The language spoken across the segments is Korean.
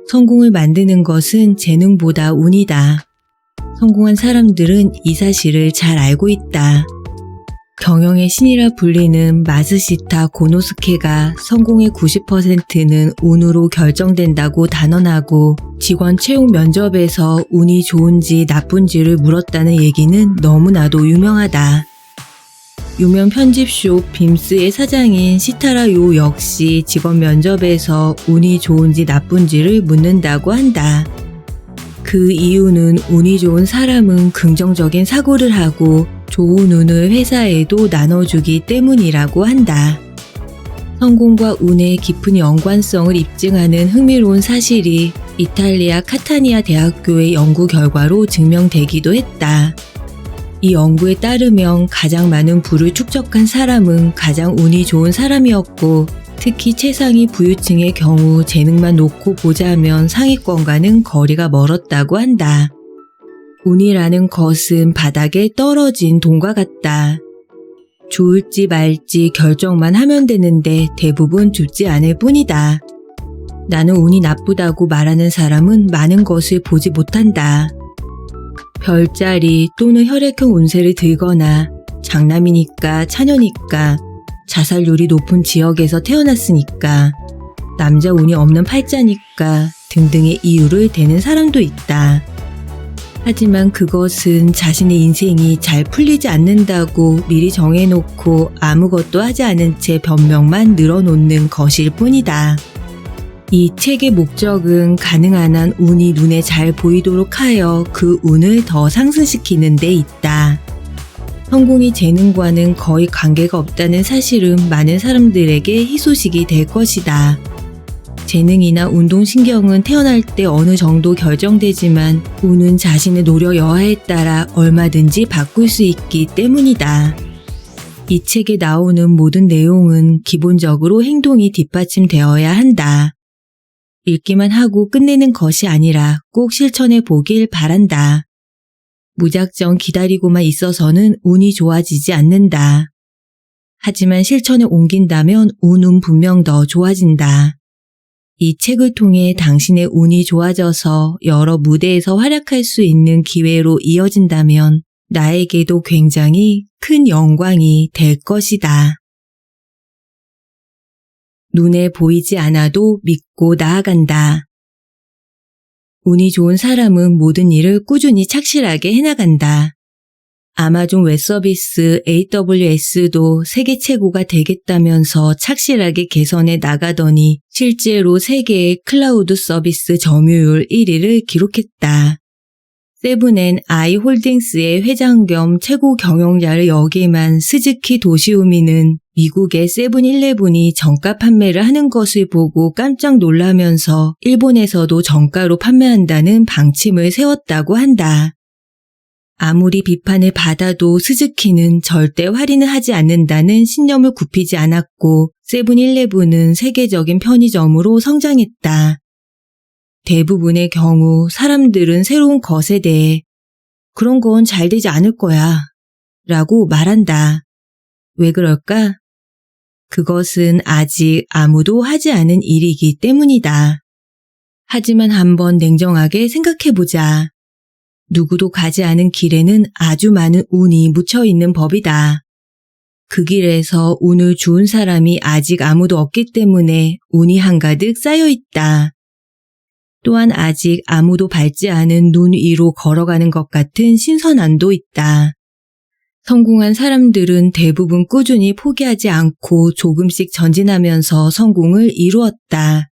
성공을 만드는 것은 재능보다 운이다. 성공한 사람들은 이 사실을 잘 알고 있다. 경영의 신이라 불리는 마스시타 고노스케가 성공의 90%는 운으로 결정된다고 단언하고 직원 채용 면접에서 운이 좋은지 나쁜지를 물었다는 얘기는 너무나도 유명하다. 유명 편집숍 빔스의 사장인 시타라 요 역시 직원 면접에서 운이 좋은지 나쁜지를 묻는다고 한다. 그 이유는 운이 좋은 사람은 긍정적인 사고를 하고 좋은 운을 회사에도 나눠주기 때문이라고 한다. 성공과 운의 깊은 연관성을 입증하는 흥미로운 사실이 이탈리아 카타니아 대학교의 연구 결과로 증명되기도 했다. 이 연구에 따르면 가장 많은 부를 축적한 사람은 가장 운이 좋은 사람이었고 특히 최상위 부유층의 경우 재능만 놓고 보자면 상위권과는 거리가 멀었다고 한다. 운이라는 것은 바닥에 떨어진 돈과 같다. 좋을지 말지 결정만 하면 되는데 대부분 좋지 않을 뿐이다. 나는 운이 나쁘다고 말하는 사람은 많은 것을 보지 못한다. 별자리 또는 혈액형 운세를 들거나 장남이니까 차녀니까 자살률이 높은 지역에서 태어났으니까 남자 운이 없는 팔자니까 등등의 이유를 대는 사람도 있다. 하지만 그것은 자신의 인생이 잘 풀리지 않는다고 미리 정해놓고 아무것도 하지 않은 채 변명만 늘어놓는 것일 뿐이다. 이 책의 목적은 가능한 한 운이 눈에 잘 보이도록 하여 그 운을 더 상승시키는 데 있다. 성공이 재능과는 거의 관계가 없다는 사실은 많은 사람들에게 희소식이 될 것이다. 재능이나 운동신경은 태어날 때 어느 정도 결정되지만 운은 자신의 노력 여하에 따라 얼마든지 바꿀 수 있기 때문이다. 이 책에 나오는 모든 내용은 기본적으로 행동이 뒷받침되어야 한다. 읽기만 하고 끝내는 것이 아니라 꼭 실천해 보길 바란다. 무작정 기다리고만 있어서는 운이 좋아지지 않는다. 하지만 실천에 옮긴다면 운은 분명 더 좋아진다. 이 책을 통해 당신의 운이 좋아져서 여러 무대에서 활약할 수 있는 기회로 이어진다면 나에게도 굉장히 큰 영광이 될 것이다. 눈에 보이지 않아도 믿고 나아간다. 운이 좋은 사람은 모든 일을 꾸준히 착실하게 해나간다. 아마존 웹서비스 AWS도 세계 최고가 되겠다면서 착실하게 개선해 나가더니 실제로 세계의 클라우드 서비스 점유율 1위를 기록했다. 세븐앤아이 홀딩스의 회장 겸 최고 경영자를 역임한 스즈키 도시우미는 미국의 세븐일레븐이 정가 판매를 하는 것을 보고 깜짝 놀라면서 일본에서도 정가로 판매한다는 방침을 세웠다고 한다. 아무리 비판을 받아도 스즈키는 절대 할인을 하지 않는다는 신념을 굽히지 않았고 세븐일레븐은 세계적인 편의점으로 성장했다. 대부분의 경우 사람들은 새로운 것에 대해 그런 건 잘 되지 않을 거야 라고 말한다. 왜 그럴까? 그것은 아직 아무도 하지 않은 일이기 때문이다. 하지만 한번 냉정하게 생각해보자. 누구도 가지 않은 길에는 아주 많은 운이 묻혀있는 법이다. 그 길에서 운을 주운 사람이 아직 아무도 없기 때문에 운이 한가득 쌓여있다. 또한 아직 아무도 밟지 않은 눈 위로 걸어가는 것 같은 신선함도 있다. 성공한 사람들은 대부분 꾸준히 포기하지 않고 조금씩 전진하면서 성공을 이루었다.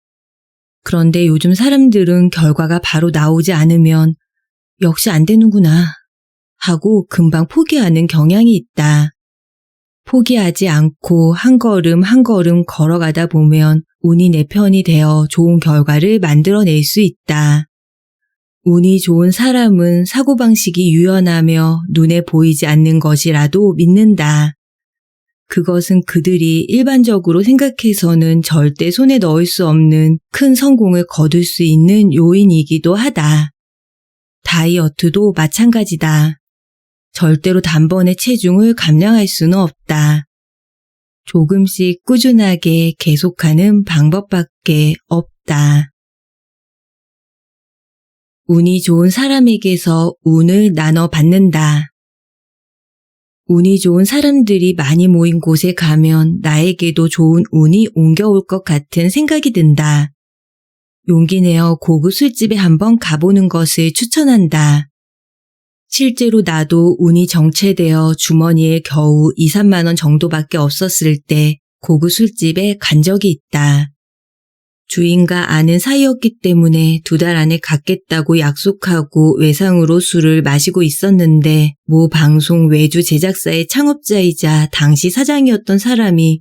그런데 요즘 사람들은 결과가 바로 나오지 않으면 역시 안 되는구나 하고 금방 포기하는 경향이 있다. 포기하지 않고 한 걸음 한 걸음 걸어가다 보면 운이 내 편이 되어 좋은 결과를 만들어낼 수 있다. 운이 좋은 사람은 사고방식이 유연하며 눈에 보이지 않는 것이라도 믿는다. 그것은 그들이 일반적으로 생각해서는 절대 손에 넣을 수 없는 큰 성공을 거둘 수 있는 요인이기도 하다. 다이어트도 마찬가지다. 절대로 단번에 체중을 감량할 수는 없다. 조금씩 꾸준하게 계속하는 방법밖에 없다. 운이 좋은 사람에게서 운을 나눠 받는다. 운이 좋은 사람들이 많이 모인 곳에 가면 나에게도 좋은 운이 옮겨올 것 같은 생각이 든다. 용기 내어 고급 술집에 한번 가보는 것을 추천한다. 실제로 나도 운이 정체되어 주머니에 겨우 2, 3만 원 정도밖에 없었을 때 고급 술집에 간 적이 있다. 주인과 아는 사이였기 때문에 2달 안에 갚겠다고 약속하고 외상으로 술을 마시고 있었는데 모 방송 외주 제작사의 창업자이자 당시 사장이었던 사람이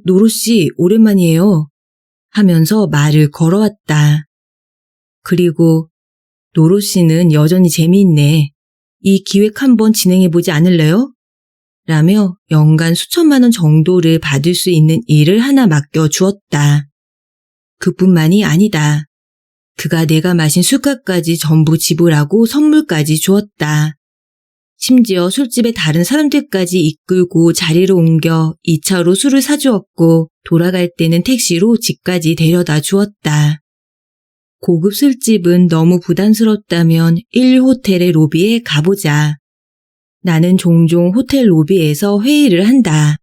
노로씨 오랜만이에요 하면서 말을 걸어왔다. 그리고 노로씨는 여전히 재미있네. 이 기획 한번 진행해보지 않을래요? 라며 연간 수천만 원 정도를 받을 수 있는 일을 하나 맡겨주었다. 그뿐만이 아니다. 그가 내가 마신 술값까지 전부 지불하고 선물까지 주었다. 심지어 술집의 다른 사람들까지 이끌고 자리를 옮겨 2차로 술을 사주었고 돌아갈 때는 택시로 집까지 데려다 주었다. 고급 술집은 너무 부담스럽다면 1호텔의 로비에 가보자. 나는 종종 호텔 로비에서 회의를 한다.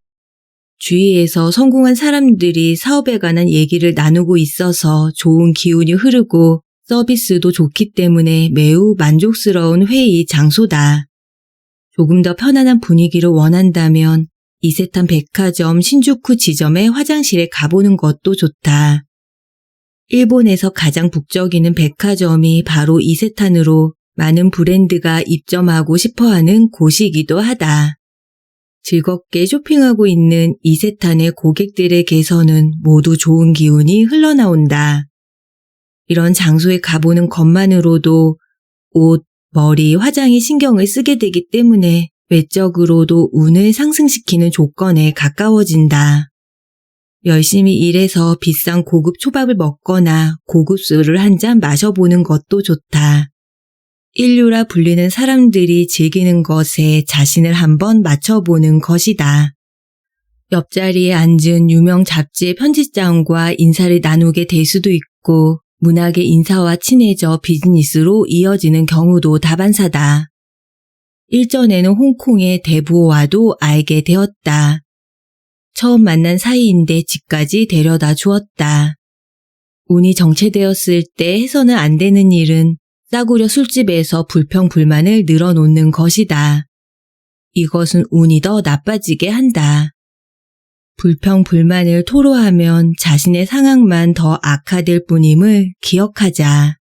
주위에서 성공한 사람들이 사업에 관한 얘기를 나누고 있어서 좋은 기운이 흐르고 서비스도 좋기 때문에 매우 만족스러운 회의 장소다. 조금 더 편안한 분위기를 원한다면 이세탄 백화점 신주쿠 지점의 화장실에 가보는 것도 좋다. 일본에서 가장 북적이는 백화점이 바로 이세탄으로 많은 브랜드가 입점하고 싶어하는 곳이기도 하다. 즐겁게 쇼핑하고 있는 이세탄의 고객들에게서는 모두 좋은 기운이 흘러나온다. 이런 장소에 가보는 것만으로도 옷, 머리, 화장에 신경을 쓰게 되기 때문에 외적으로도 운을 상승시키는 조건에 가까워진다. 열심히 일해서 비싼 고급 초밥을 먹거나 고급 술을 한 잔 마셔보는 것도 좋다. 인류라 불리는 사람들이 즐기는 것에 자신을 한번 맞춰보는 것이다. 옆자리에 앉은 유명 잡지의 편집장과 인사를 나누게 될 수도 있고 문학의 인사와 친해져 비즈니스로 이어지는 경우도 다반사다. 일전에는 홍콩의 대부호와도 알게 되었다. 처음 만난 사이인데 집까지 데려다 주었다. 운이 정체되었을 때 해서는 안 되는 일은 싸구려 술집에서 불평불만을 늘어놓는 것이다. 이것은 운이 더 나빠지게 한다. 불평불만을 토로하면 자신의 상황만 더 악화될 뿐임을 기억하자.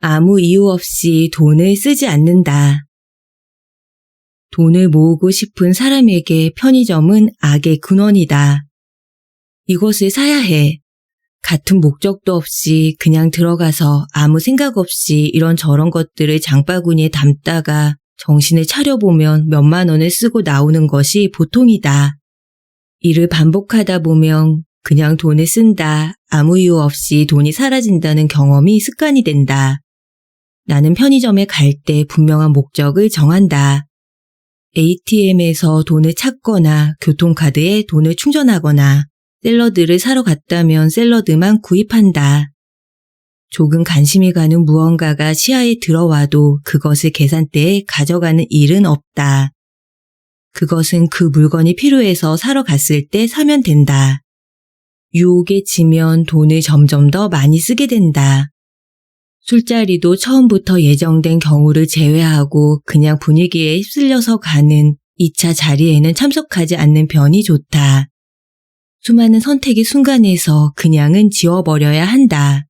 아무 이유 없이 돈을 쓰지 않는다. 돈을 모으고 싶은 사람에게 편의점은 악의 근원이다. 이것을 사야 해. 같은 목적도 없이 그냥 들어가서 아무 생각 없이 이런저런 것들을 장바구니에 담다가 정신을 차려보면 몇만 원을 쓰고 나오는 것이 보통이다. 이를 반복하다 보면 그냥 돈을 쓴다, 아무 이유 없이 돈이 사라진다는 경험이 습관이 된다. 나는 편의점에 갈 때 분명한 목적을 정한다. ATM에서 돈을 찾거나 교통카드에 돈을 충전하거나 샐러드를 사러 갔다면 샐러드만 구입한다. 조금 관심이 가는 무언가가 시야에 들어와도 그것을 계산대에 가져가는 일은 없다. 그것은 그 물건이 필요해서 사러 갔을 때 사면 된다. 유혹에 지면 돈을 점점 더 많이 쓰게 된다. 술자리도 처음부터 예정된 경우를 제외하고 그냥 분위기에 휩쓸려서 가는 2차 자리에는 참석하지 않는 편이 좋다. 수많은 선택의 순간에서 그냥은 지워버려야 한다.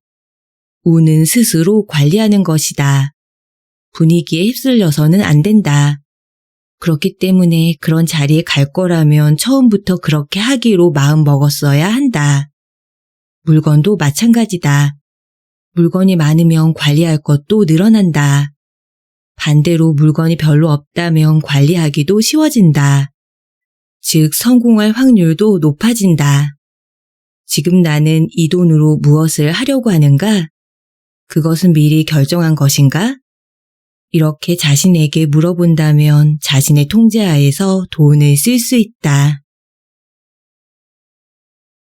운은 스스로 관리하는 것이다. 분위기에 휩쓸려서는 안 된다. 그렇기 때문에 그런 자리에 갈 거라면 처음부터 그렇게 하기로 마음 먹었어야 한다. 물건도 마찬가지다. 물건이 많으면 관리할 것도 늘어난다. 반대로 물건이 별로 없다면 관리하기도 쉬워진다. 즉 성공할 확률도 높아진다. 지금 나는 이 돈으로 무엇을 하려고 하는가? 그것은 미리 결정한 것인가? 이렇게 자신에게 물어본다면 자신의 통제하에서 돈을 쓸 수 있다.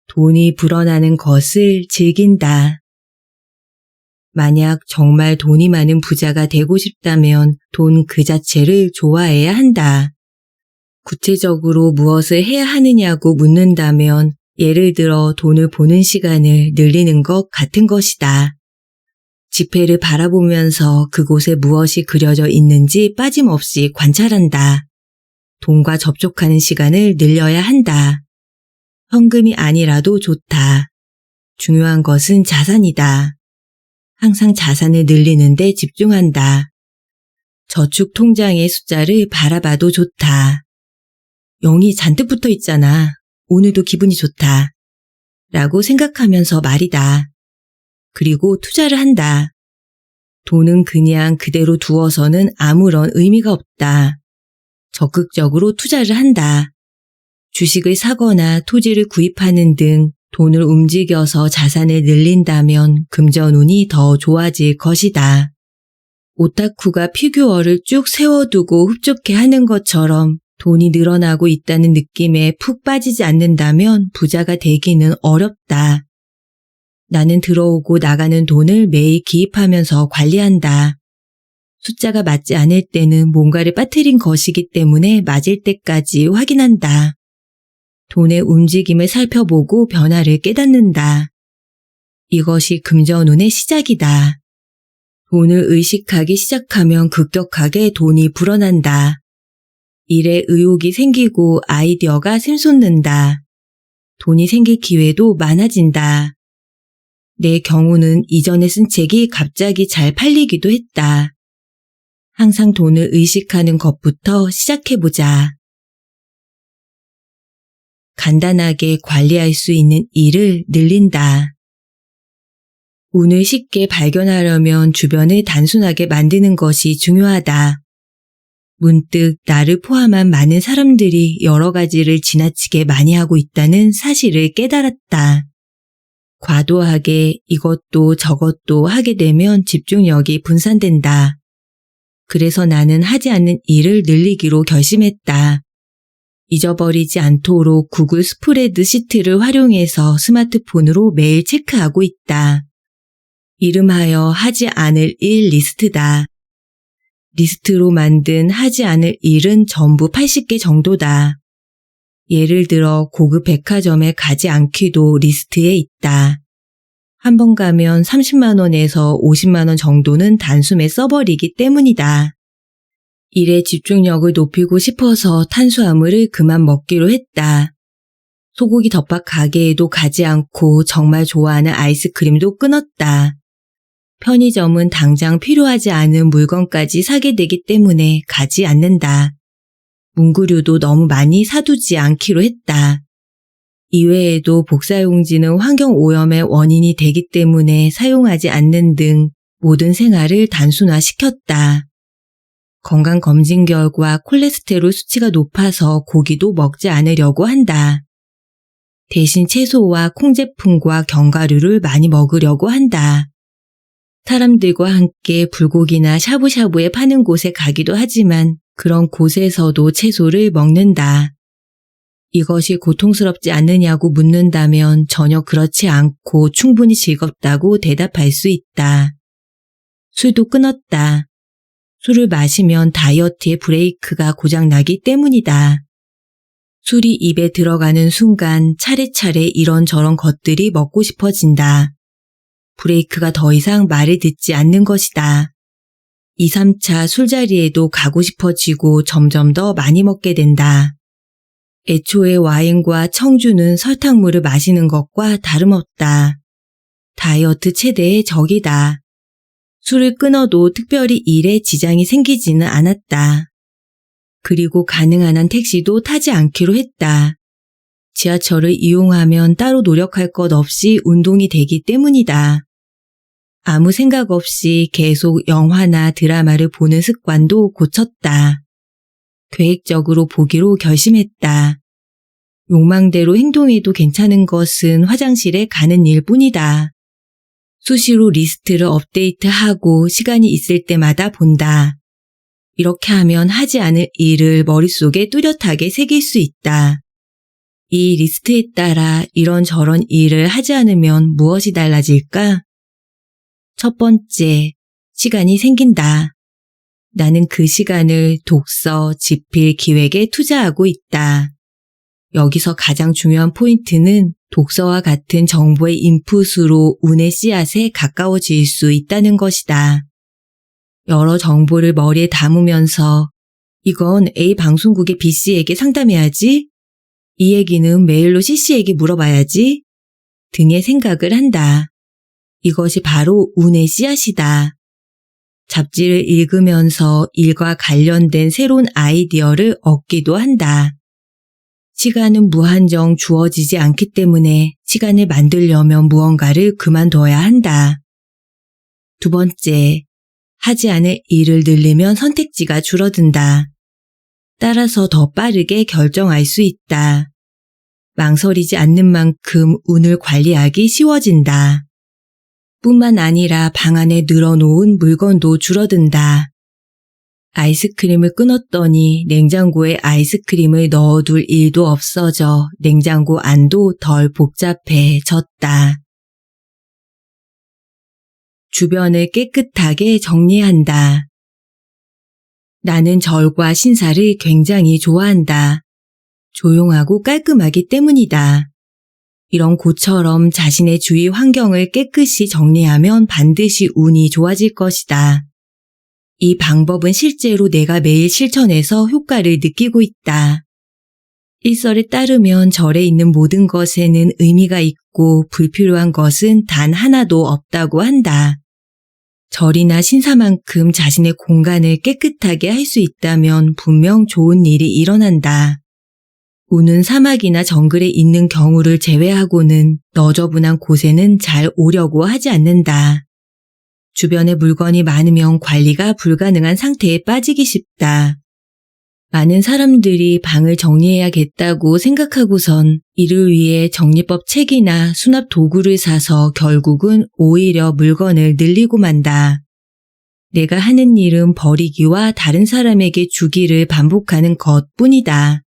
돈이 불어나는 것을 즐긴다. 만약 정말 돈이 많은 부자가 되고 싶다면 돈 그 자체를 좋아해야 한다. 구체적으로 무엇을 해야 하느냐고 묻는다면 예를 들어 돈을 보는 시간을 늘리는 것 같은 것이다. 지폐를 바라보면서 그곳에 무엇이 그려져 있는지 빠짐없이 관찰한다. 돈과 접촉하는 시간을 늘려야 한다. 현금이 아니라도 좋다. 중요한 것은 자산이다. 항상 자산을 늘리는 데 집중한다. 저축 통장의 숫자를 바라봐도 좋다. 0이 잔뜩 붙어 있잖아. 오늘도 기분이 좋다. 라고 생각하면서 말이다. 그리고 투자를 한다. 돈은 그냥 그대로 두어서는 아무런 의미가 없다. 적극적으로 투자를 한다. 주식을 사거나 토지를 구입하는 등 돈을 움직여서 자산을 늘린다면 금전운이 더 좋아질 것이다. 오타쿠가 피규어를 쭉 세워두고 흡족해 하는 것처럼 돈이 늘어나고 있다는 느낌에 푹 빠지지 않는다면 부자가 되기는 어렵다. 나는 들어오고 나가는 돈을 매일 기입하면서 관리한다. 숫자가 맞지 않을 때는 뭔가를 빠뜨린 것이기 때문에 맞을 때까지 확인한다. 돈의 움직임을 살펴보고 변화를 깨닫는다. 이것이 금전운의 시작이다. 돈을 의식하기 시작하면 급격하게 돈이 불어난다. 일에 의욕이 생기고 아이디어가 샘솟는다. 돈이 생길 기회도 많아진다. 내 경우는 이전에 쓴 책이 갑자기 잘 팔리기도 했다. 항상 돈을 의식하는 것부터 시작해보자. 간단하게 관리할 수 있는 일을 늘린다. 운을 쉽게 발견하려면 주변을 단순하게 만드는 것이 중요하다. 문득 나를 포함한 많은 사람들이 여러 가지를 지나치게 많이 하고 있다는 사실을 깨달았다. 과도하게 이것도 저것도 하게 되면 집중력이 분산된다. 그래서 나는 하지 않는 일을 늘리기로 결심했다. 잊어버리지 않도록 구글 스프레드 시트를 활용해서 스마트폰으로 매일 체크하고 있다. 이름하여 하지 않을 일 리스트다. 리스트로 만든 하지 않을 일은 전부 80개 정도다. 예를 들어 고급 백화점에 가지 않기도 리스트에 있다. 한 번 가면 30만 원에서 50만 원 정도는 단숨에 써버리기 때문이다. 일에 집중력을 높이고 싶어서 탄수화물을 그만 먹기로 했다. 소고기 덮밥 가게에도 가지 않고 정말 좋아하는 아이스크림도 끊었다. 편의점은 당장 필요하지 않은 물건까지 사게 되기 때문에 가지 않는다. 문구류도 너무 많이 사두지 않기로 했다. 이외에도 복사용지는 환경오염의 원인이 되기 때문에 사용하지 않는 등 모든 생활을 단순화시켰다. 건강검진 결과 콜레스테롤 수치가 높아서 고기도 먹지 않으려고 한다. 대신 채소와 콩제품과 견과류를 많이 먹으려고 한다. 사람들과 함께 불고기나 샤브샤브에 파는 곳에 가기도 하지만 그런 곳에서도 채소를 먹는다. 이것이 고통스럽지 않느냐고 묻는다면 전혀 그렇지 않고 충분히 즐겁다고 대답할 수 있다. 술도 끊었다. 술을 마시면 다이어트의 브레이크가 고장나기 때문이다. 술이 입에 들어가는 순간 차례차례 이런저런 것들이 먹고 싶어진다. 브레이크가 더 이상 말을 듣지 않는 것이다. 2, 3차 술자리에도 가고 싶어지고 점점 더 많이 먹게 된다. 애초에 와인과 청주는 설탕물을 마시는 것과 다름없다. 다이어트 최대의 적이다. 술을 끊어도 특별히 일에 지장이 생기지는 않았다. 그리고 가능한 한 택시도 타지 않기로 했다. 지하철을 이용하면 따로 노력할 것 없이 운동이 되기 때문이다. 아무 생각 없이 계속 영화나 드라마를 보는 습관도 고쳤다. 계획적으로 보기로 결심했다. 욕망대로 행동해도 괜찮은 것은 화장실에 가는 일뿐이다. 수시로 리스트를 업데이트하고 시간이 있을 때마다 본다. 이렇게 하면 하지 않을 일을 머릿속에 뚜렷하게 새길 수 있다. 이 리스트에 따라 이런저런 일을 하지 않으면 무엇이 달라질까? 첫 번째, 시간이 생긴다. 나는 그 시간을 독서, 집필, 기획에 투자하고 있다. 여기서 가장 중요한 포인트는 독서와 같은 정보의 인풋으로 운의 씨앗에 가까워질 수 있다는 것이다. 여러 정보를 머리에 담으면서 이건 A 방송국의 B씨에게 상담해야지, 이 얘기는 메일로 C씨에게 물어봐야지 등의 생각을 한다. 이것이 바로 운의 씨앗이다. 잡지를 읽으면서 일과 관련된 새로운 아이디어를 얻기도 한다. 시간은 무한정 주어지지 않기 때문에 시간을 만들려면 무언가를 그만둬야 한다. 두 번째, 하지 않을 일을 늘리면 선택지가 줄어든다. 따라서 더 빠르게 결정할 수 있다. 망설이지 않는 만큼 운을 관리하기 쉬워진다. 뿐만 아니라 방 안에 늘어놓은 물건도 줄어든다. 아이스크림을 끊었더니 냉장고에 아이스크림을 넣어둘 일도 없어져 냉장고 안도 덜 복잡해졌다. 주변을 깨끗하게 정리한다. 나는 절과 신사를 굉장히 좋아한다. 조용하고 깔끔하기 때문이다. 이런 곳처럼 자신의 주위 환경을 깨끗이 정리하면 반드시 운이 좋아질 것이다. 이 방법은 실제로 내가 매일 실천해서 효과를 느끼고 있다. 일설에 따르면 절에 있는 모든 것에는 의미가 있고 불필요한 것은 단 하나도 없다고 한다. 절이나 신사만큼 자신의 공간을 깨끗하게 할 수 있다면 분명 좋은 일이 일어난다. 운은 사막이나 정글에 있는 경우를 제외하고는 너저분한 곳에는 잘 오려고 하지 않는다. 주변에 물건이 많으면 관리가 불가능한 상태에 빠지기 쉽다. 많은 사람들이 방을 정리해야겠다고 생각하고선 이를 위해 정리법 책이나 수납 도구를 사서 결국은 오히려 물건을 늘리고 만다. 내가 하는 일은 버리기와 다른 사람에게 주기를 반복하는 것뿐이다.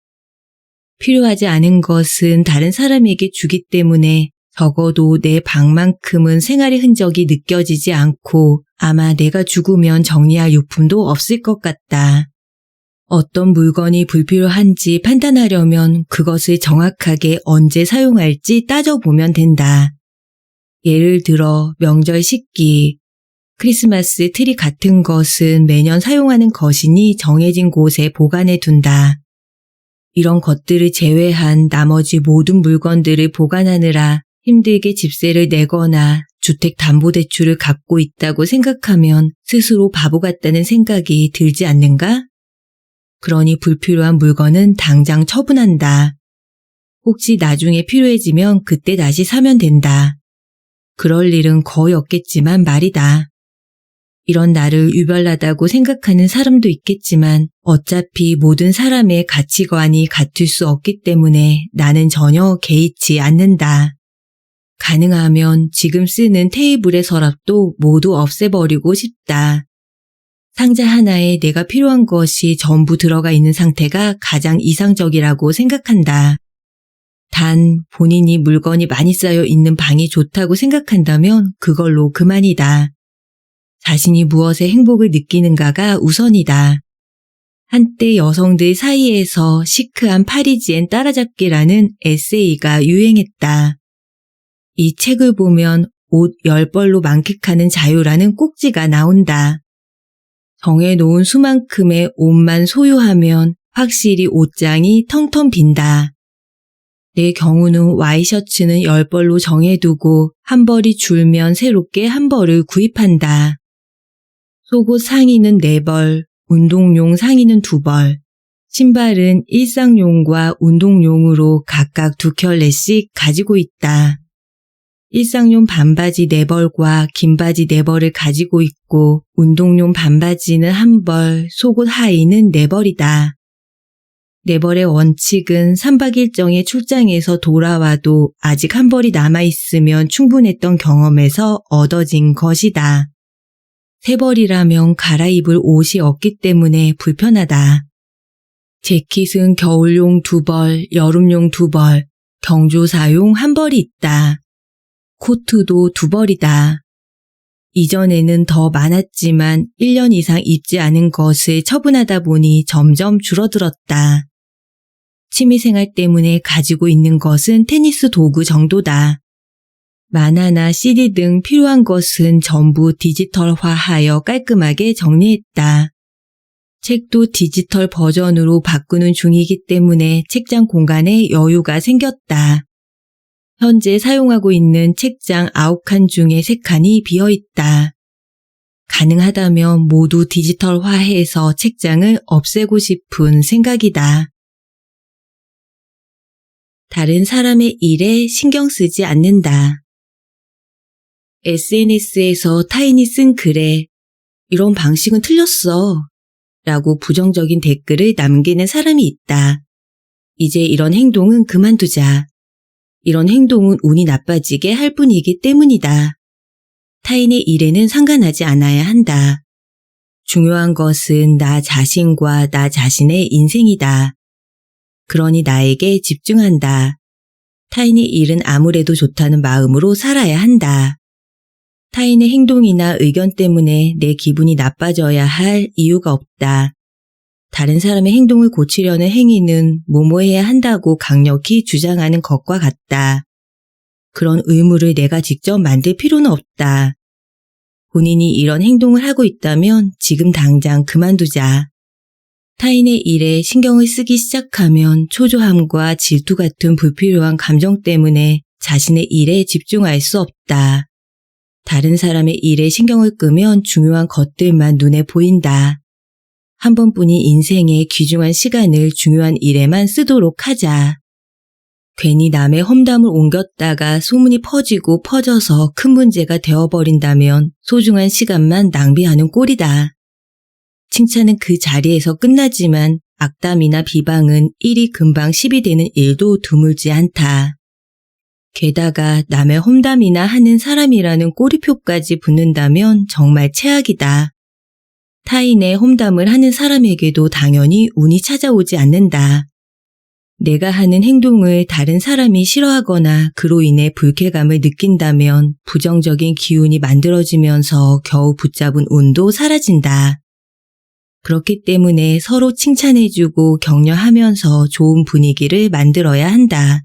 필요하지 않은 것은 다른 사람에게 주기 때문에 적어도 내 방만큼은 생활의 흔적이 느껴지지 않고 아마 내가 죽으면 정리할 유품도 없을 것 같다. 어떤 물건이 불필요한지 판단하려면 그것을 정확하게 언제 사용할지 따져보면 된다. 예를 들어 명절 식기, 크리스마스 트리 같은 것은 매년 사용하는 것이니 정해진 곳에 보관해 둔다. 이런 것들을 제외한 나머지 모든 물건들을 보관하느라 힘들게 집세를 내거나 주택담보대출을 갖고 있다고 생각하면 스스로 바보 같다는 생각이 들지 않는가? 그러니 불필요한 물건은 당장 처분한다. 혹시 나중에 필요해지면 그때 다시 사면 된다. 그럴 일은 거의 없겠지만 말이다. 이런 나를 유별나다고 생각하는 사람도 있겠지만 어차피 모든 사람의 가치관이 같을 수 없기 때문에 나는 전혀 개의치 않는다. 가능하면 지금 쓰는 테이블의 서랍도 모두 없애버리고 싶다. 상자 하나에 내가 필요한 것이 전부 들어가 있는 상태가 가장 이상적이라고 생각한다. 단 본인이 물건이 많이 쌓여 있는 방이 좋다고 생각한다면 그걸로 그만이다. 자신이 무엇에 행복을 느끼는가가 우선이다. 한때 여성들 사이에서 시크한 파리지엔 따라잡기라는 에세이가 유행했다. 이 책을 보면 옷 10벌로 만끽하는 자유라는 꼭지가 나온다. 정해놓은 수만큼의 옷만 소유하면 확실히 옷장이 텅텅 빈다. 내 경우는 와이셔츠는 10벌로 정해두고 한 벌이 줄면 새롭게 한 벌을 구입한다. 속옷 상의는 4벌, 운동용 상의는 2벌, 신발은 일상용과 운동용으로 각각 2켤레씩 가지고 있다. 일상용 반바지 4벌과 긴 바지 4벌을 가지고 있고 운동용 반바지는 1벌, 속옷 하의는 4벌이다. 4벌의 원칙은 3박 일정의 출장에서 돌아와도 아직 1벌이 남아있으면 충분했던 경험에서 얻어진 것이다. 3벌이라면 갈아입을 옷이 없기 때문에 불편하다. 재킷은 겨울용 2벌, 여름용 2벌, 경조사용 1벌이 있다. 코트도 2벌이다. 이전에는 더 많았지만 1년 이상 입지 않은 것을 처분하다 보니 점점 줄어들었다. 취미생활 때문에 가지고 있는 것은 테니스 도구 정도다. 만화나 CD 등 필요한 것은 전부 디지털화하여 깔끔하게 정리했다. 책도 디지털 버전으로 바꾸는 중이기 때문에 책장 공간에 여유가 생겼다. 현재 사용하고 있는 책장 9칸 중에 3칸이 비어있다. 가능하다면 모두 디지털화해서 책장을 없애고 싶은 생각이다. 다른 사람의 일에 신경 쓰지 않는다. SNS에서 타인이 쓴 글에 이런 방식은 틀렸어 라고 부정적인 댓글을 남기는 사람이 있다. 이제 이런 행동은 그만두자. 이런 행동은 운이 나빠지게 할 뿐이기 때문이다. 타인의 일에는 상관하지 않아야 한다. 중요한 것은 나 자신과 나 자신의 인생이다. 그러니 나에게 집중한다. 타인의 일은 아무래도 좋다는 마음으로 살아야 한다. 타인의 행동이나 의견 때문에 내 기분이 나빠져야 할 이유가 없다. 다른 사람의 행동을 고치려는 행위는 뭐뭐해야 한다고 강력히 주장하는 것과 같다. 그런 의무를 내가 직접 만들 필요는 없다. 본인이 이런 행동을 하고 있다면 지금 당장 그만두자. 타인의 일에 신경을 쓰기 시작하면 초조함과 질투 같은 불필요한 감정 때문에 자신의 일에 집중할 수 없다. 다른 사람의 일에 신경을 끄면 중요한 것들만 눈에 보인다. 한 번뿐인 인생의 귀중한 시간을 중요한 일에만 쓰도록 하자. 괜히 남의 험담을 옮겼다가 소문이 퍼지고 퍼져서 큰 문제가 되어버린다면 소중한 시간만 낭비하는 꼴이다. 칭찬은 그 자리에서 끝나지만 악담이나 비방은 일이 금방 10이 되는 일도 드물지 않다. 게다가 남의 험담이나 하는 사람이라는 꼬리표까지 붙는다면 정말 최악이다. 타인의 험담을 하는 사람에게도 당연히 운이 찾아오지 않는다. 내가 하는 행동을 다른 사람이 싫어하거나 그로 인해 불쾌감을 느낀다면 부정적인 기운이 만들어지면서 겨우 붙잡은 운도 사라진다. 그렇기 때문에 서로 칭찬해주고 격려하면서 좋은 분위기를 만들어야 한다.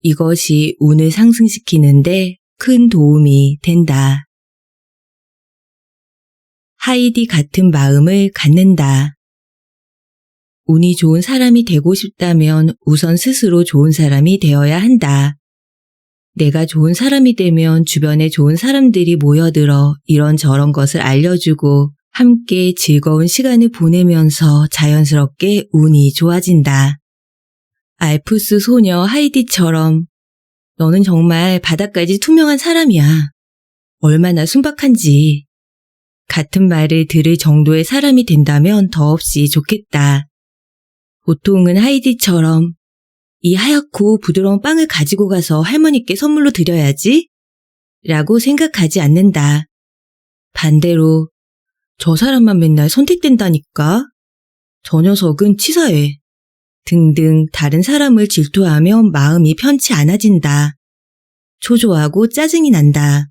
이것이 운을 상승시키는데 큰 도움이 된다. 하이디 같은 마음을 갖는다. 운이 좋은 사람이 되고 싶다면 우선 스스로 좋은 사람이 되어야 한다. 내가 좋은 사람이 되면 주변에 좋은 사람들이 모여들어 이런저런 것을 알려주고 함께 즐거운 시간을 보내면서 자연스럽게 운이 좋아진다. 알프스 소녀 하이디처럼 너는 정말 바닥까지 투명한 사람이야. 얼마나 순박한지. 같은 말을 들을 정도의 사람이 된다면 더없이 좋겠다. 보통은 하이디처럼 이 하얗고 부드러운 빵을 가지고 가서 할머니께 선물로 드려야지 라고 생각하지 않는다. 반대로 저 사람만 맨날 선택된다니까. 저 녀석은 치사해. 등등 다른 사람을 질투하면 마음이 편치 않아진다. 초조하고 짜증이 난다.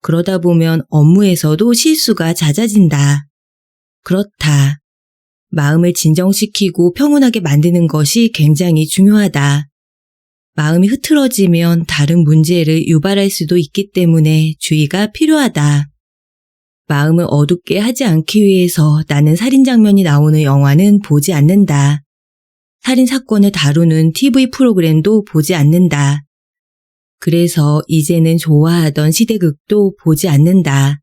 그러다 보면 업무에서도 실수가 잦아진다. 그렇다. 마음을 진정시키고 평온하게 만드는 것이 굉장히 중요하다. 마음이 흐트러지면 다른 문제를 유발할 수도 있기 때문에 주의가 필요하다. 마음을 어둡게 하지 않기 위해서 나는 살인 장면이 나오는 영화는 보지 않는다. 살인 사건을 다루는 TV 프로그램도 보지 않는다. 그래서 이제는 좋아하던 시대극도 보지 않는다.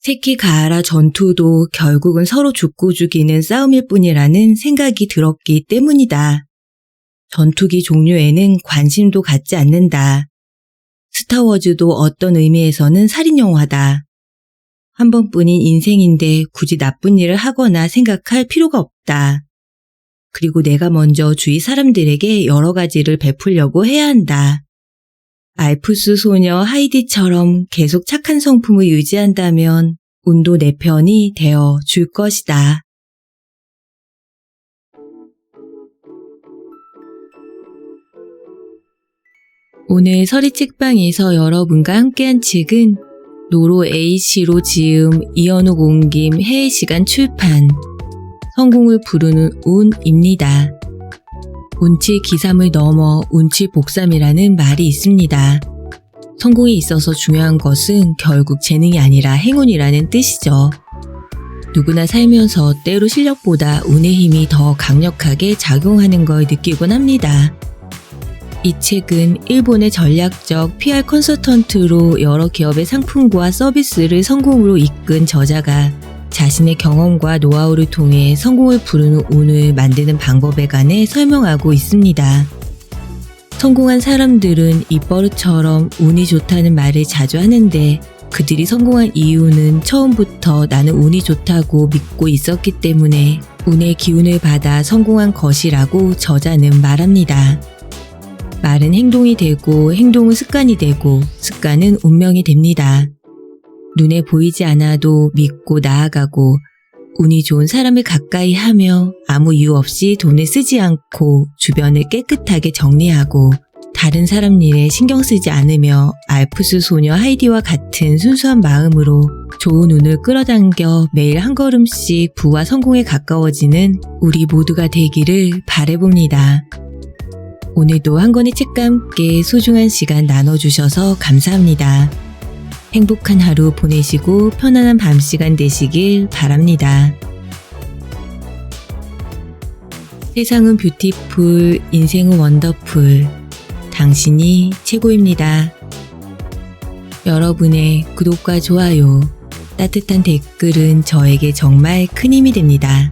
세키가하라 전투도 결국은 서로 죽고 죽이는 싸움일 뿐이라는 생각이 들었기 때문이다. 전투기 종류에는 관심도 갖지 않는다. 스타워즈도 어떤 의미에서는 살인영화다. 한 번뿐인 인생인데 굳이 나쁜 일을 하거나 생각할 필요가 없다. 그리고 내가 먼저 주위 사람들에게 여러 가지를 베풀려고 해야 한다. 알프스 소녀 하이디처럼 계속 착한 성품을 유지한다면 운도 내 편이 되어 줄 것이다. 오늘 서리 책방에서 여러분과 함께한 책은 노로 A씨로 지음 이현욱 옮김 해외시간 출판. 성공을 부르는 운입니다. 운치 기삼을 넘어 운치 복삼이라는 말이 있습니다. 성공에 있어서 중요한 것은 결국 재능이 아니라 행운이라는 뜻이죠. 누구나 살면서 때로 실력보다 운의 힘이 더 강력하게 작용하는 걸 느끼곤 합니다. 이 책은 일본의 전략적 PR 컨설턴트로 여러 기업의 상품과 서비스를 성공으로 이끈 저자가 자신의 경험과 노하우를 통해 성공을 부르는 운을 만드는 방법에 관해 설명하고 있습니다. 성공한 사람들은 입버릇처럼 운이 좋다는 말을 자주 하는데 그들이 성공한 이유는 처음부터 나는 운이 좋다고 믿고 있었기 때문에 운의 기운을 받아 성공한 것이라고 저자는 말합니다. 말은 행동이 되고 행동은 습관이 되고 습관은 운명이 됩니다. 눈에 보이지 않아도 믿고 나아가고 운이 좋은 사람을 가까이 하며 아무 이유 없이 돈을 쓰지 않고 주변을 깨끗하게 정리하고 다른 사람 일에 신경 쓰지 않으며 알프스 소녀 하이디와 같은 순수한 마음으로 좋은 운을 끌어당겨 매일 한 걸음씩 부와 성공에 가까워지는 우리 모두가 되기를 바라봅니다. 오늘도 한 권의 책과 함께 소중한 시간 나눠주셔서 감사합니다. 행복한 하루 보내시고 편안한 밤 시간 되시길 바랍니다. 세상은 뷰티풀, 인생은 원더풀. 당신이 최고입니다. 여러분의 구독과 좋아요, 따뜻한 댓글은 저에게 정말 큰 힘이 됩니다.